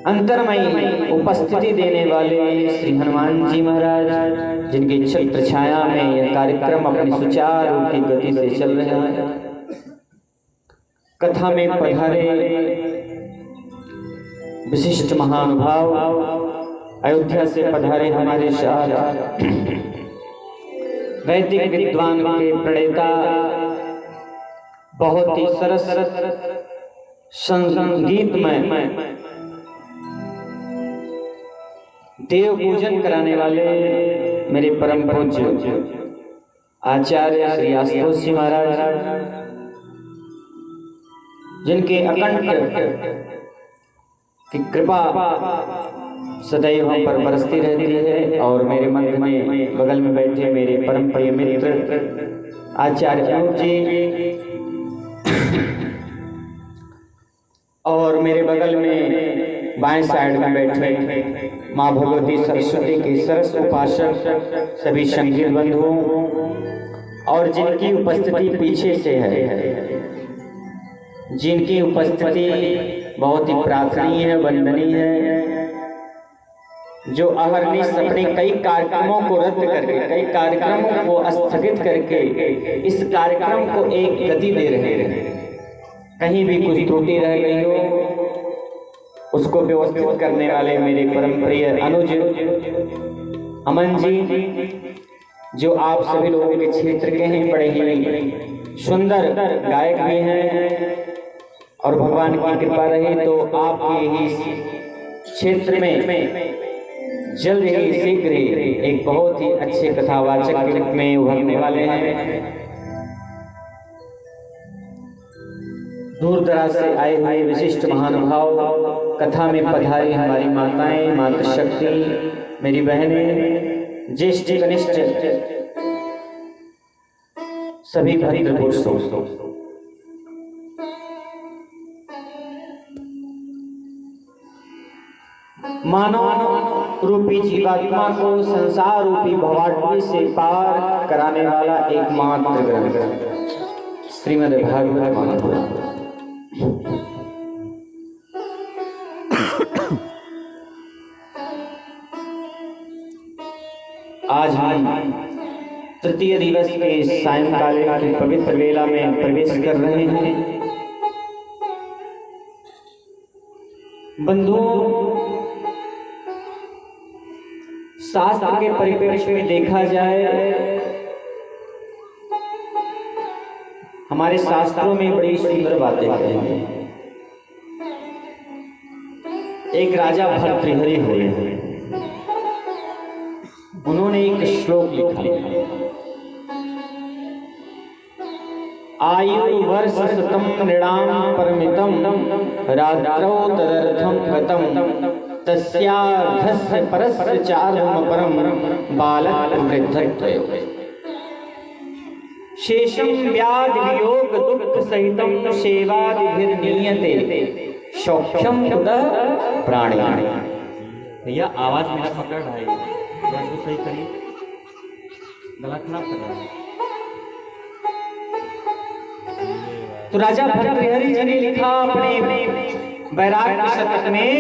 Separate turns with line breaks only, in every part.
अंतरमयी उपस्थिति देने वाले श्री हनुमान जी महाराज, जिनकी छत्र छाया में यह कार्यक्रम अपनी सुचारू की गति से चल रहा है। कथा में पधारे विशिष्ट महानुभाव, अयोध्या से पधारे हमारे साथ वैदिक विद्वान के प्रणेता, बहुत ही सरस संगीतमय देव पूजन कराने वाले मेरे परम पूज्य आचार्य श्री आशुतोष जी महाराज, जिनके अकंठ की कृपा सदैव हम पर बरसती रहती है। और मेरे मध्य में बगल में बैठे मेरे परम प्रिय मित्र आचार्य अनूप जी, और मेरे बगल में बाएं साइड में बैठे माँ भगवती सरस्वती के सरस उपासक सभी संगीत बंधुओं, और जिनकी उपस्थिति पीछे से है, जिनकी उपस्थिति बहुत ही प्रार्थनीय है, वंदनीय है, जो अहरनिश अपने कई कार्यक्रमों को रद्द करके, कई कार्यक्रमों को स्थगित करके इस कार्यक्रम को एक गति दे रहे हैं। कहीं भी कुछ त्रुटि रह गई हो उसको व्यवस्थित करने वाले मेरे परम प्रिय अनुज अमन जी, जो आप सभी लोगों के क्षेत्र के हैं, बड़े ही सुंदर गायक भी हैं, और भगवान की कृपा रही तो आपके ही क्षेत्र में जल्द ही शीघ्र ही एक बहुत ही अच्छे कथावाचक के रूप में उभरने वाले हैं। दूर दराज से आए हुए विशिष्ट महानुभाव, कथा में पधारी हमारी माताएं, मातृशक्ति, मेरी बहनें, ज्येष्ठ कनिष्ठ सभी भक्त पुरुषों, मानव रूपी जीवात्मा को संसार रूपी भवाटवी से पार कराने वाला एकमात्र ग्रंथ श्रीमद् भागवत महापुराण। आज हम तृतीय दिवस के सायंकाल की पवित्र वेला में प्रवेश कर रहे हैं। बंधुओं, शास्त्र के परिप्रेक्ष्य में देखा जाए, हमारे शास्त्रों में बड़ी सुंदर बातें कही हैं। एक राजा भर्तृहरि हुए, उन्होंने एक श्लोक लिखा, आयु वर्ष शतम नृणाम परमितम रात्रौ तदर्थम गतम तस्यार्धस्य परस्य चार्धम परम बालक वृद्धत्वयो शेषम व्याधि वियोग दुख सहितम सेवादिभिर्नीयते सौख्यम उदः प्राणायाम। भैया आवाज मेरा पकड़ रहा है, इसको सही करिए, गला खराब कर रहा है। तो राजा भर्तृहरि जी ने लिखा अपने वैराग्य शतक में,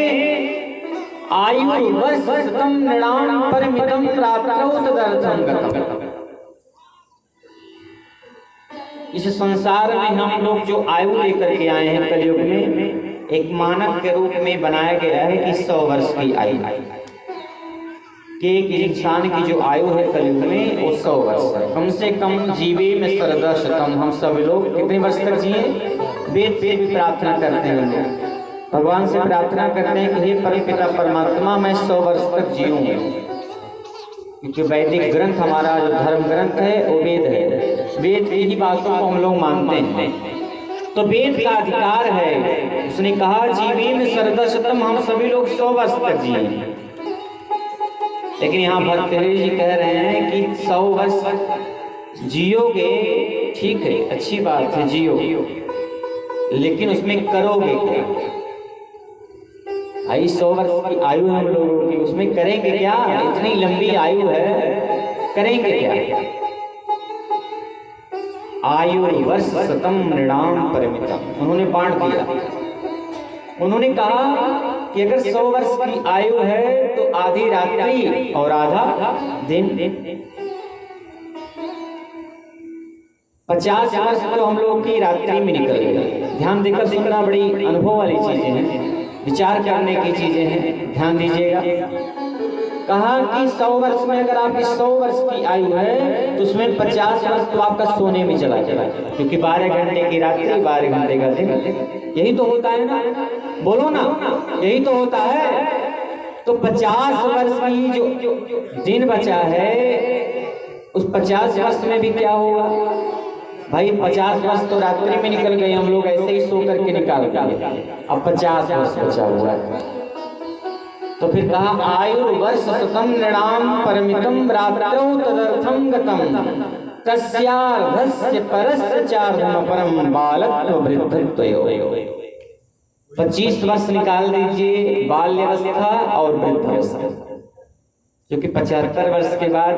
आयु वर्ष शतम नृणाम परमितम रात्रौ तदर्थम गतम। इस संसार में हम लोग जो आयु लेकर के आए हैं कलयुग में, एक मानक के रूप में बनाया गया है कि 100 वर्ष की आयु, कि एक इंसान की जो आयु है कलयुग में वो 100 वर्ष है। कम से कम जीवे में सरदा शतम, हम सब लोग कितने वर्ष तक जिए? वेद से भी प्रार्थना करते हैं, भगवान से प्रार्थना करते हैं कि हे परमपिता परमात्मा, मैं 100 वर्ष तक जीऊँ, क्योंकि वैदिक ग्रंथ हमारा जो धर्म ग्रंथ है वो वेद है, वेद की ही बातों को हम लोग मानते हैं, तो वेद का अधिकार है। उसने कहा जीवे में सरदा शतम, हम सभी लोग 100 वर्ष तक जिए। लेकिन यहाँ भर्तृहरि जी कह रहे हैं कि 100 वर्ष जियोगे, ठीक है, अच्छी बात है, जियो, लेकिन उसमें करोगे क्या? आई 100 वर्ष की आयु है हम लोगों की, उसमें करेंगे क्या? इतनी लंबी आयु है, करेंगे क्या? आयु वर्ष शतम नृणाम परिमितम, उन्होंने बांट दिया। उन्होंने कहा कि अगर 100 वर्ष की आयु है तो आधी रात्रि और आधा दिन। 50 वर्ष तो हम लोग की रात्रि में निकल गई। ध्यान देकर सुनना, बड़ी अनुभव वाली चीजें हैं, विचार करने की चीजें हैं, ध्यान दीजिएगा। कहा कि 100 वर्ष में अगर आपकी 100 वर्ष की आयु है तो उसमें 50 वर्ष तो आपका सोने में चला जाए, क्योंकि 12 घंटे की रात्रि 12 घंटे का दिन। यही तो होता है ना, बोलो ना, यही तो होता है। तो 50 वर्ष की जो दिन बचा है उस 50 वर्ष में भी क्या होगा भाई? 50 वर्ष तो रात्रि में निकल गए, हम लोग ऐसे ही सो करके निकाल गए, अब 50 वर्ष बचा हुआ है। तो फिर कहा आयुर्वर्ष शतम नृणाम परमितम रात्रौ तदर्थम गतम तस्यार्धस्य परस्य चार्धम परम बालत्व वृद्धत्वयोः। 25 वर्ष निकाल दीजिए बाल्यावस्था और वृद्धावस्था, क्योंकि 75 वर्ष के बाद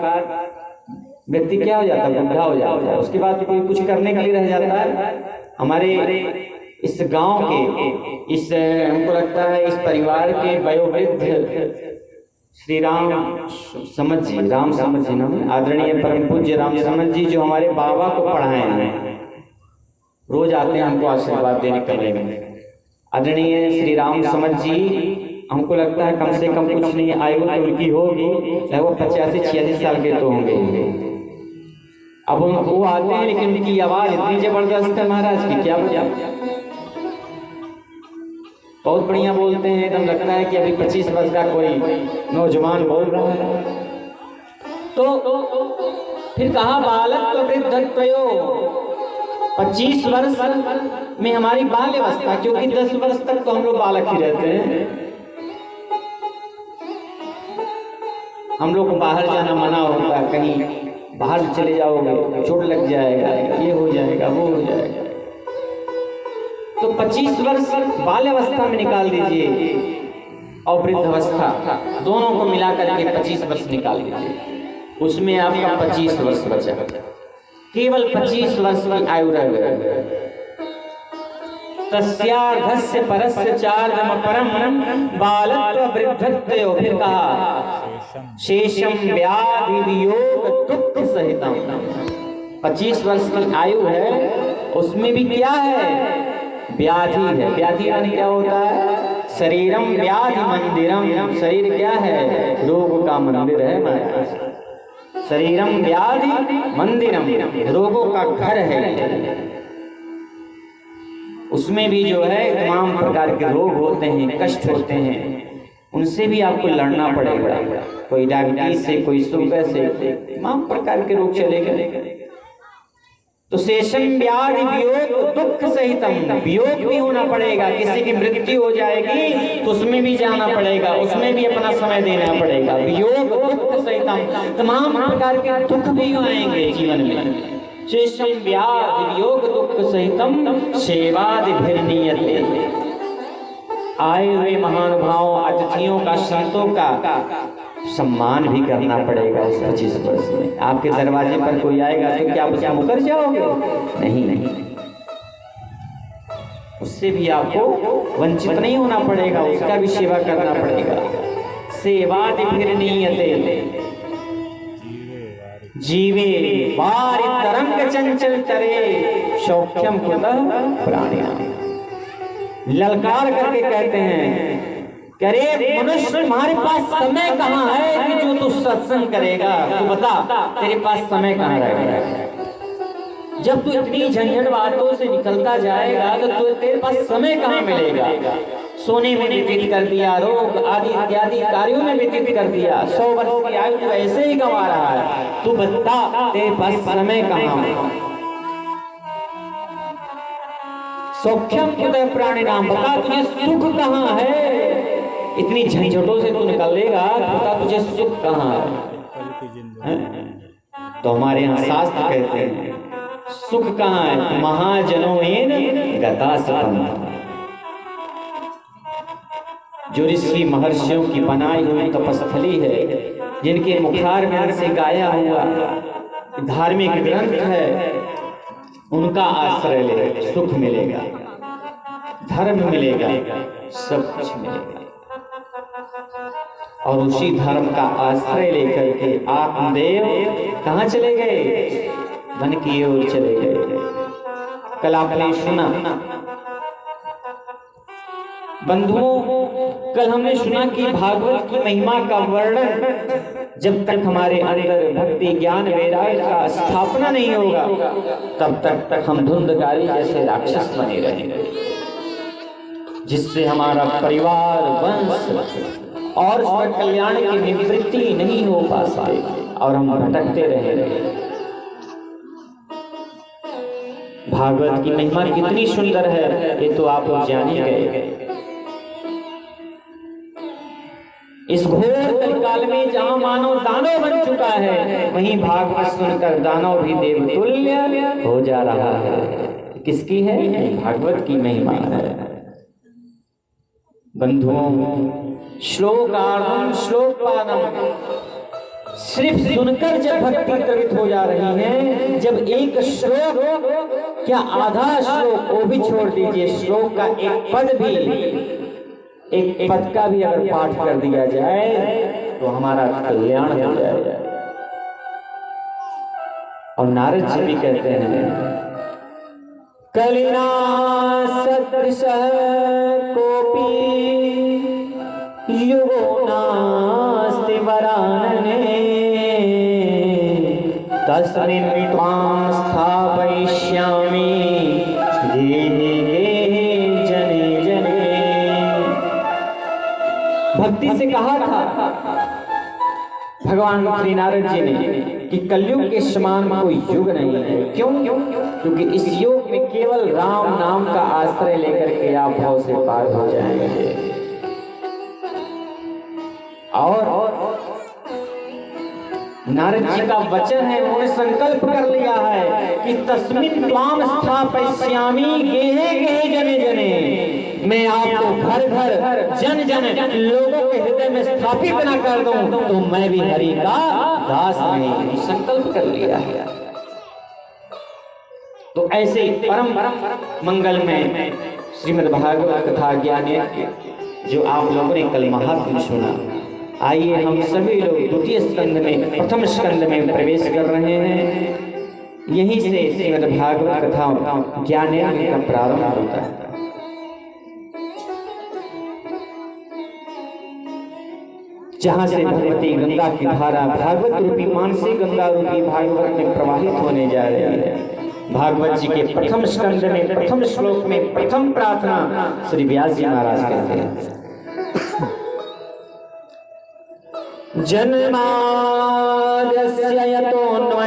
व्यक्ति क्या हो जाता है? बुढ़ा हो जाता है। उसके बाद कोई कुछ करने के लिए रह जाता है। हमारे इस गांव के इस हमको लगता है इस परिवार के वयोवृद्ध श्री राम समझ जी, राम समझ जी नाम, आदरणीय परम पूज्य राम समझ जी, जो हमारे बाबा को पढ़ाए हैं, रोज आते हैं हमको आशीर्वाद देने कमरे में। आदरणीय श्री राम समझ जी, हमको लगता है कम से कम कुछ नहीं आयु तो उनकी होगी, लगभग 85-86 साल के तो होंगे। अब वो आते हैं लेकिन उनकी आवाज इतनी जबरदस्त है महाराज की क्या बता, बहुत बढ़िया बोलते हैं, एकदम लगता है कि अभी 25 वर्ष का कोई नौजवान बोल रहा है। तो फिर कहा बालक वृद्धत्वयो, 25 वर्ष में हमारी बाल्यावस्था, क्योंकि 10 वर्ष तक तो हम लोग बालक ही रहते हैं। हम लोग को बाहर जाना मना होता है, कहीं बाहर चले जाओगे चोट लग जाएगा, ये हो जाएगा, वो हो जाएगा। तो 25 वर्ष बाल्यावस्था में निकाल दीजिए और वृद्धावस्था दोनों को मिलाकर के 25 वर्ष निकाल दीजिए, उसमें आपका 25 वर्ष बचा, केवल 25 वर्ष की आयु रह गई। तस्यार्धस्य परस्य चार्धम परम बालत्व वृद्धत्वयोः। फिर कहा शेषम व्याधि वियोग दुख सहितम। 25 वर्ष की आयु है, उसमें भी क्या है? व्याधि है। व्याधि यानी क्या होता है? शरीरम व्याधि मंदिरम, शरीर क्या है? रोग का मंदिर है हमारे। शरीरम व्याधि मंदिरम, रोगों का घर है। उसमें भी जो है तमाम प्रकार के रोग होते हैं, कष्ट होते हैं, उनसे भी आपको लड़ना पड़ेगा। कोई डायबिटीज से, कोई शुगर से, तमाम प्रकार के रोग चलेंगे। तो शेषम व्याधि वियोग दुख सहितम, वियोग भी होना पड़ेगा, किसी की मृत्यु हो जाएगी तो उसमें भी जाना पड़ेगा, उसमें भी अपना समय देना पड़ेगा। वियोग दुख सहितम, तमाम प्रकार के दुख भी आएंगे जीवन में। शेषम व्याधि वियोग दुख सहितम सेवादिभिर्नीयते। आए हुए महानुभावों, अतिथियों का, संतों का सम्मान भी करना पड़ेगा। उस 25 वर्ष में आपके दरवाजे पर कोई आएगा तो क्या उसका मुकर जाओगे? नहीं, उससे भी आपको वंचित नहीं होना पड़ेगा, उसका भी सेवा करना पड़ेगा। सेवादिभिर्नीयते जीवे वारि तरंग चंचल तरे सौख्यम कुतः प्राणिनाम। ललकार करके कहते हैं, अरे मनुष्य तुम्हारे पास समय कहाँ है कि जो तू सत्संग करेगा? तू बता, तेरे पास समय कहाँ रहेगा? जब तू इतनी झंझट बातों से निकलता जाएगा तो तेरे पास समय कहाँ मिलेगा? सोने में व्यतीत कर दिया, रोग आदि इत्यादि कार्यों में व्यतीत कर दिया, 100 वर्ष की आयु तो ऐसे ही गंवा रहा है। तू बता, तेरे पास समय कहाँ है? सौख्यम कुतः प्राणिनाम, बता तुझे सुख कहाँ है? इतनी झंझटों से तू निकलेगा, बता तुझे सुख कहाँ है? तो हमारे यहाँ शास्त्र कहते हैं सुख कहाँ है? महाजनों में गता संपन्न, जो ऋषि महर्षियों की बनाई हुई तपस्थली है, जिनके मुखार में से गाया हुआ धार्मिक ग्रंथ है, उनका आश्रय ले, सुख मिलेगा, धर्म मिलेगा, सब कुछ मिलेगा। और उसी धर्म का आश्रय लेकर के आत्मदेव कहाँ चले गए? वन की ओर चले गए। कल आपने सुना बंधुओं, कल हमने सुना कि भागवत की महिमा का वर्णन जब तक हमारे अंदर भक्ति ज्ञान वैराग्य का स्थापना नहीं होगा तब तक हम धुंधकारी जैसे राक्षस बने रहेंगे, जिससे हमारा परिवार वंश और कल्याण की निवृत्ति नहीं हो पा पाएगी और हम भटकते रहेंगे। भागवत की महिमा कितनी सुंदर है ये तो आप लोग जान ही गए। इस घोर कलिकाल में जहां मानव दानव बन चुका है, वहीं भागवत सुनकर दानव भी देवतुल्य हो जा रहा है। किसकी है? भागवत की महिमा है। बंधुओं, श्लोकार्धम श्लोकपादम, सिर्फ सुनकर जब भक्ति द्रवित हो जा रही है, जब एक श्लोक क्या आधा श्लोक वो भी छोड़ दीजिए, श्लोक का एक पद का भी अगर पाठ कर दिया जाए तो हमारा कल्याण हो जाएगा। और नारद जी भी कहते हैं, कलिना सदृशः कोपि युगो नास्ति वरानने, तस्मिन् त्वां स्थापयिष्यामि गेहे गेहे जने जने। भक्ति से कहा था भगवान श्री नारद जी ने कि कलयुग के समान कोई युग नहीं है। क्यों? क्योंकि इस युग में केवल राम नाम का आश्रय लेकर के आप भव से पार हो जाएंगे। और नारद जी का वचन है, उन्होंने संकल्प कर लिया है कि तस्मिन् त्वां स्थापयिष्यामि गेहे गेहे जने जने, मैं आपको घर घर जन जन लोगों के हृदय में स्थापित न कर दूं तो मैं भी हरि का दास नहीं। संकल्प कर लिया है। तो ऐसे परम मंगल में श्रीमद् भागवत कथा ज्ञान जो आप लोगों ने कल महात्म्य सुना, आइए हम सभी लोग द्वितीय स्कंद में प्रथम स्कंद में प्रवेश कर रहे हैं। यहीं से श्रीमद् भागवत कथा ज्ञान का प्रारंभ होता है। जहां से भगवती गंगा की धारा भागवत रूपी मानसी गंगा रूपी भागवत में प्रवाहित होने जा रही है। भागवत जी के प्रथम स्कंद में प्रथम श्लोक में प्रथम प्रार्थना श्री व्यास जी महाराज करते हैं, जन्माद्यस्य यतोऽन्वयादितरता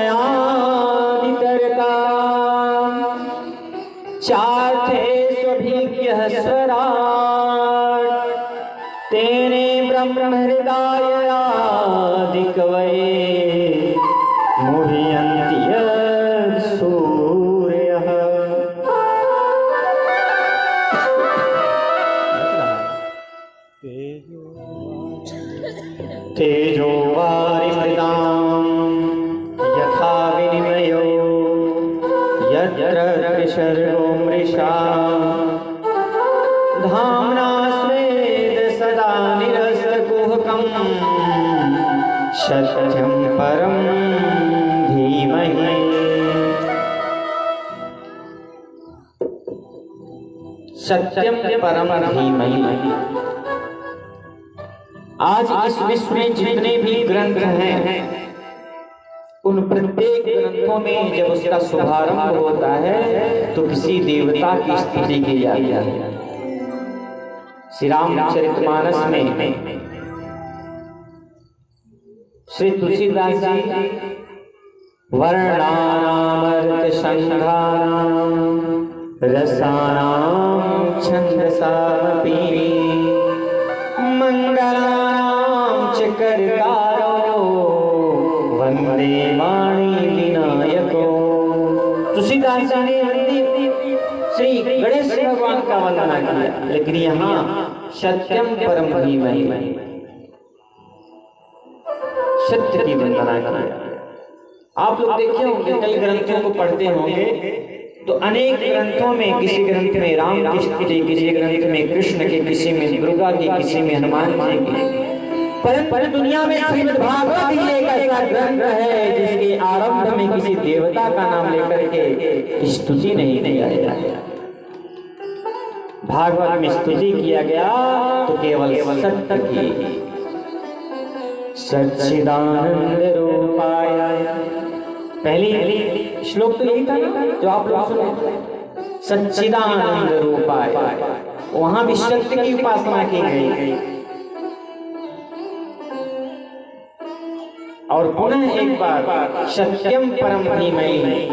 चार्थेष्वभिज्ञः स्वराट् तेने ब्रह्महृदाय आदिकवये मुह्यन्ति यत्सूरयः। तेजो वारिमृदां यथा विनिमयो यत्र त्रिसर्गो मृषा धाम्ना स्वेद सदा निरस्तकुहकं सत्यं परं धीमहि। सत्यं परम धीमहि। आज इस विश्व में जितने भी ग्रंथ हैं, उन प्रत्येक ग्रंथों में जब उसका शुभारंभ होता है तो किसी देवता की स्तुति की जाती है। श्री रामचरितमानस में श्री तुलसीदास जी वर्णानामर्थ संघानां रसानां छंदसामपि मंगलानां च कर्तारो वंदे वाणी विनायको। तुलसीदास जी ने श्री गणेश भगवान का वंदना किया, लेकिन यहाँ सत्यम परम धीमहि सत्य की वंदना किया। आप लोग देखे होंगे, कई ग्रंथों को पढ़ते होंगे तो अनेक ग्रंथों में किसी ग्रंथ में राम की स्तुति, किसी ग्रंथ में कृष्ण की, किसी में दुर्गा की, किसी में हनुमान जी की, परंतु दुनिया में श्रीमद् भागवत ही एक ऐसा ग्रंथ है जिसके आरंभ में किसी देवता का नाम लेकर के स्तुति नहीं किया गया। भागवत में स्तुति किया गया तो केवल सत्य की। सच्चिदानंद रूपाय, पहली श्लोक तो यही था जो आप लोग सुने, सच्चिदानंद रूपाय। वहां भी सत्य की उपासना की गई। और पुनः एक बार सत्यम परम धीमहि,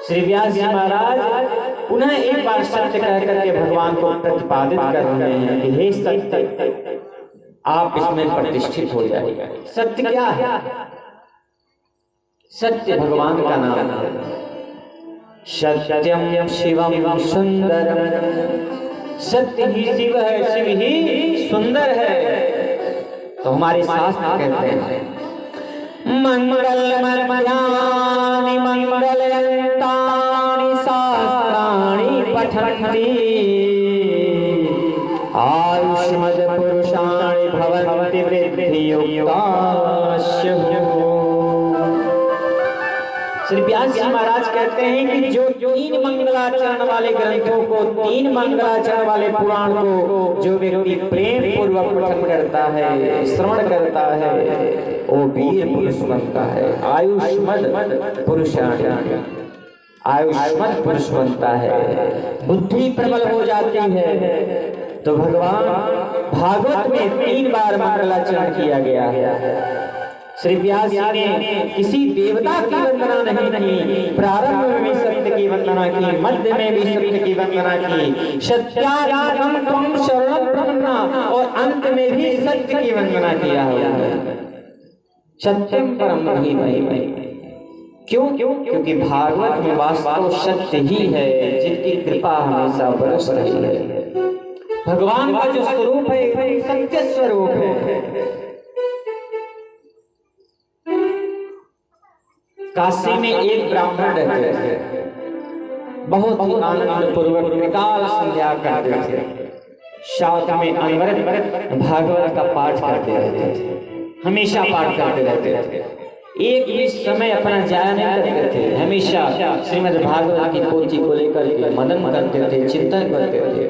श्री व्यास जी महाराज पुनः एक बार सत्य कह करके भगवान को प्रतिपादित कर रहे हैं कि हे सत्य, आप इसमें प्रतिष्ठित हो जाइए। सत्य क्या है? सत्य भगवान का नाम है। सत्यम शिवम सुंदरम, सत्य ही शिव है, शिव ही सुंदर है। तो हमारे शास्त्र कहते हैं मंगल मध्यानि मंगलयंतानि शास्त्राणि पठन्ति आयुष्मद पुरुषाणि भवन्ति वृद्धियुक्ताः। श्री व्यास जी महाराज कहते हैं कि जो तीन मंगलाचरण वाले ग्रंथों को, तीन मंगलाचरण वाले पुराण को जो व्यक्ति प्रेम पूर्वक पठन करता है, श्रवण करता है, वो वीर पुरुष बनता है। आयुष्मद पुरुषाणि, आयुष्मद पुरुष बनता है, बुद्धि प्रबल हो जाती है। तो भगवान भागवत में 3 बार मंगलाचरण किया गया है। श्री व्यास जी ने किसी देवता की वंदना नहीं की, प्रारंभ में भी सत्य की वंदना की, मध्य में भी सत्य की वंदना की, सत्यात्मकं त्वं शरणं प्रपन्ना, और अंत में भी सत्य की वंदना किया है। सत्यम परम धीमहि, क्यों? क्योंकि भागवत में वास्तव सत्य ही है जिनकी कृपा हमेशा बरस रही है। भगवान का जो स्वरूप है सत्य स्वरूप है। काशी में एक ब्राह्मण रहते थे, बहुत ही आनंद पूर्वक विकाल संध्या करते थे, साथ में अनवरत भागवत का पाठ करते रहते थे, हमेशा पाठ करते रहते थे। एक भी समय अपना जाया नहीं करते थे, हमेशा श्रीमद् भागवत की पोथी को लेकर के मनन करते थे, चिंतन करते थे।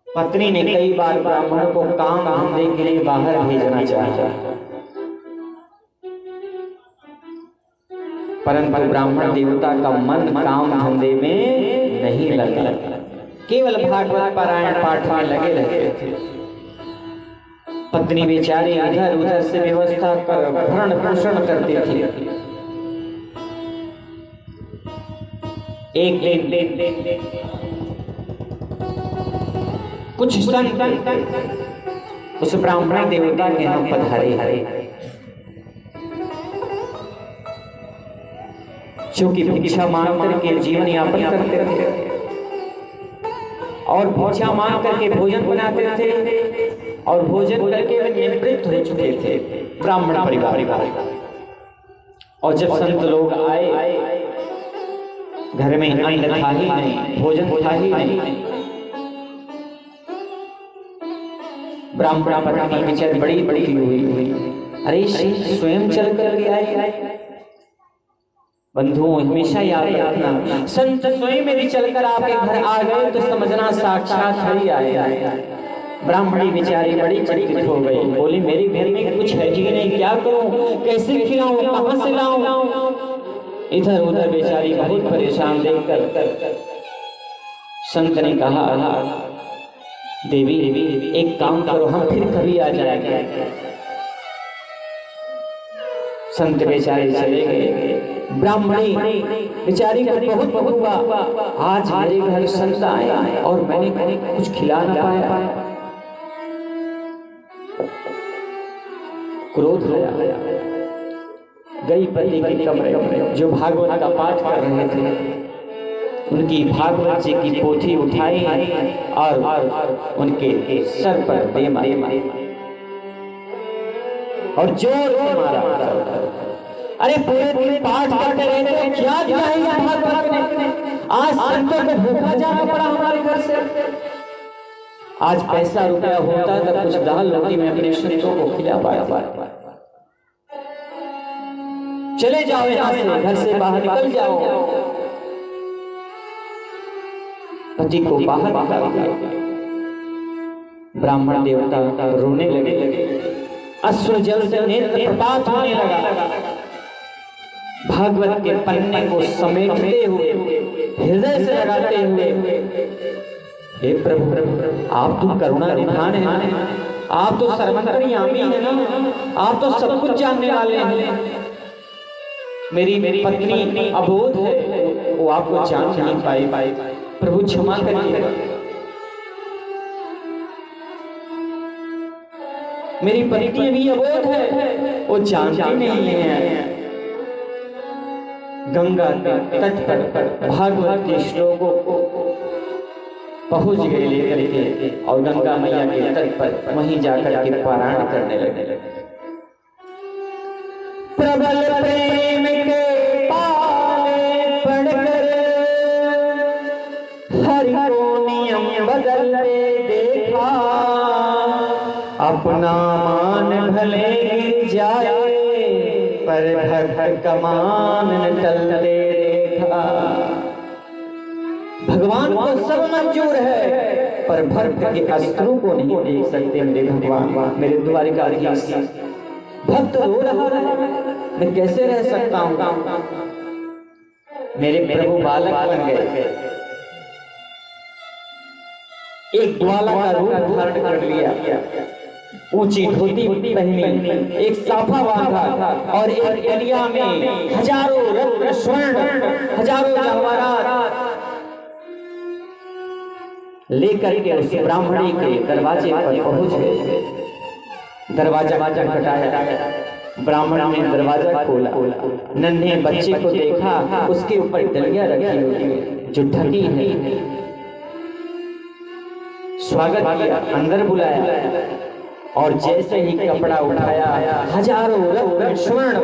पत्नी ने कई बार ब्राह्मण को काम धंधे के लिए बाहर भेजना चाहा, परंतु ब्राह्मण देवता का मन काम धंधे में नहीं लगा, केवल भागवत पारायण पाठ में लगे रहते थे। पत्नी बेचारी इधर उधर से व्यवस्था कर भरण पोषण करती थी। एक दिन कुछ संत उस ब्राह्मण देवता के यहाँ पधारे, क्योंकि भिक्षा मांग करके जीवन यापन करते थे और भिक्षा मांग करके भोजन बनाते थे और भोजन करके वे निवृत्त हो चुके थे ब्राह्मण परिवार। और जब संत लोग आए, घर में अन्न था ही नहीं, भोजन था ही नहीं। ब्राह्मण पत्नी बेचारी बड़ी बड़ी हुई, अरे स्वयं चल कर के आई। बंधुओं हमेशा याद रखना, संत स्वयं यदि चलकर आपके घर आ गए तो समझना साक्षात हरि आए। ब्राह्मणी बेचारी बड़ी चिंतित हो गई, बोली मेरे घर में कुछ है ही नहीं, क्या करूं, कैसे खिलाऊं, कहां से लाऊं। इधर उधर बेचारी बहुत परेशान देखकर संत ने कहा, देवी एक काम करो, हम फिर कभी आ जाएंगे। संत बेचारे चले गए। ब्राह्मणी बेचारी को बहुत हुआ, आज मेरे घर संत आए और मैंने कुछ खिला ना पाया। क्रोध आया, गई पति के कमरे में जो भागवत का पाठ कर रहे थे, उनकी भागवत जी की पोथी उठाई और उनके सर पर दे मारी और जोर से मारा। अरे पूरे दिन पाठ करते रहे थे, क्या दिया है इस भागवत ने? आज संतों को भूखा जाना पड़ा हमारे घर से। आज पैसा रुपया होता तो कुछ दाल रोटी मैं अपने संतों को खिला पाया। चले जाओ यहाँ से, घर से बाहर निकल जाओ। पति को बाहर निकाल दिया। ब्राह्मण देवता रोने लगे, अश्रु जल से नेत्र प्रपात होने लगा। भागवत के पन्ने को समेटते हुए, हृदय से लगाते हुए, हे प्रभु आप तो करुणा निधान हैं, आप तो सर्वंतर्यामी हैं ना, आप तो सब कुछ जानने वाले हैं। मेरी पत्नी अबोध है, वो आपको जान नहीं पाई, प्रभु क्षमा करिए। मेरी पत्नी भी अबोध है, वो जानती नहीं है। गंगा के तट पर भागवत के श्लोकों को पहुंच गए लेकर के, और गंगा मैया के तट पर वहीं जाकर के पारायण करने लगे। प्रबल प्रेम के पाले पढ़कर हरि को नियम बदलते देखा, अपना मान भले गिर जाए पर भक्त का मान न टलते देखा। भगवान को सब मंजूर है, पर भक्त के अश्रु को नहीं देख सकते मेरे भगवान। मेरे द्वारिकाधीश भक्त रो रहा है, मैं कैसे रह सकता हूँ। मेरे प्रभु बालक बन गए, एक ग्वाला का रूप धारण कर लिया, ऊंची धोती पहनी, एक साफा बांधा और एक गलिया में हजारों रत्न स्वर्ण, हजारों जवाहरात लेकर के उस ब्राह्मणी के दरवाजे पर पहुंच गए। दरवाजा खटखटाया, ब्राह्मण ने दरवाजा खोला, नन्हे बच्चे को देखा, उसके ऊपर डलियां रखी हुई जो ढकी है। स्वागत किया, अंदर बुलाया, और जैसे ही कपड़ा उठाया, हजारों रत्न स्वर्ण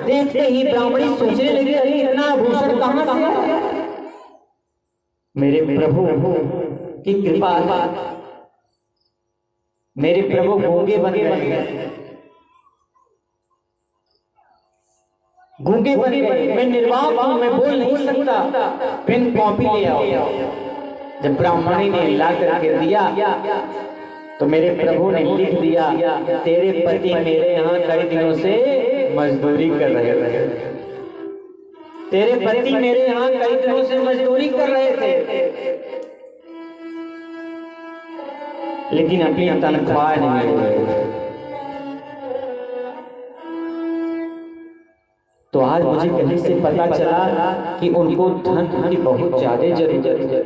देखते ही ब्राह्मणी सोचने लगी, अरे इतना आभूषण कहां से आया? मेरे प्रभु की कृपा है। मेरे प्रभु गूंगे बन गए, गूंगे बन गए। मैं निर्वाक हूं, मैं बोल नहीं सकता। पेन कॉपी ले आओ। जब ब्राह्मणी ने ला करके दिया तो मेरे प्रभु ने लिख दिया, तेरे पति मेरे यहाँ कई दिनों से मजदूरी कर रहे थे। तेरे पति मेरे यहाँ कई दिनों से मजदूरी कर रहे थे, लेकिन अपनी तनख्वाह नहीं हुए। तो आज मुझे कहीं से पता चला कि उनको धन की बहुत ज्यादा जरूरत है।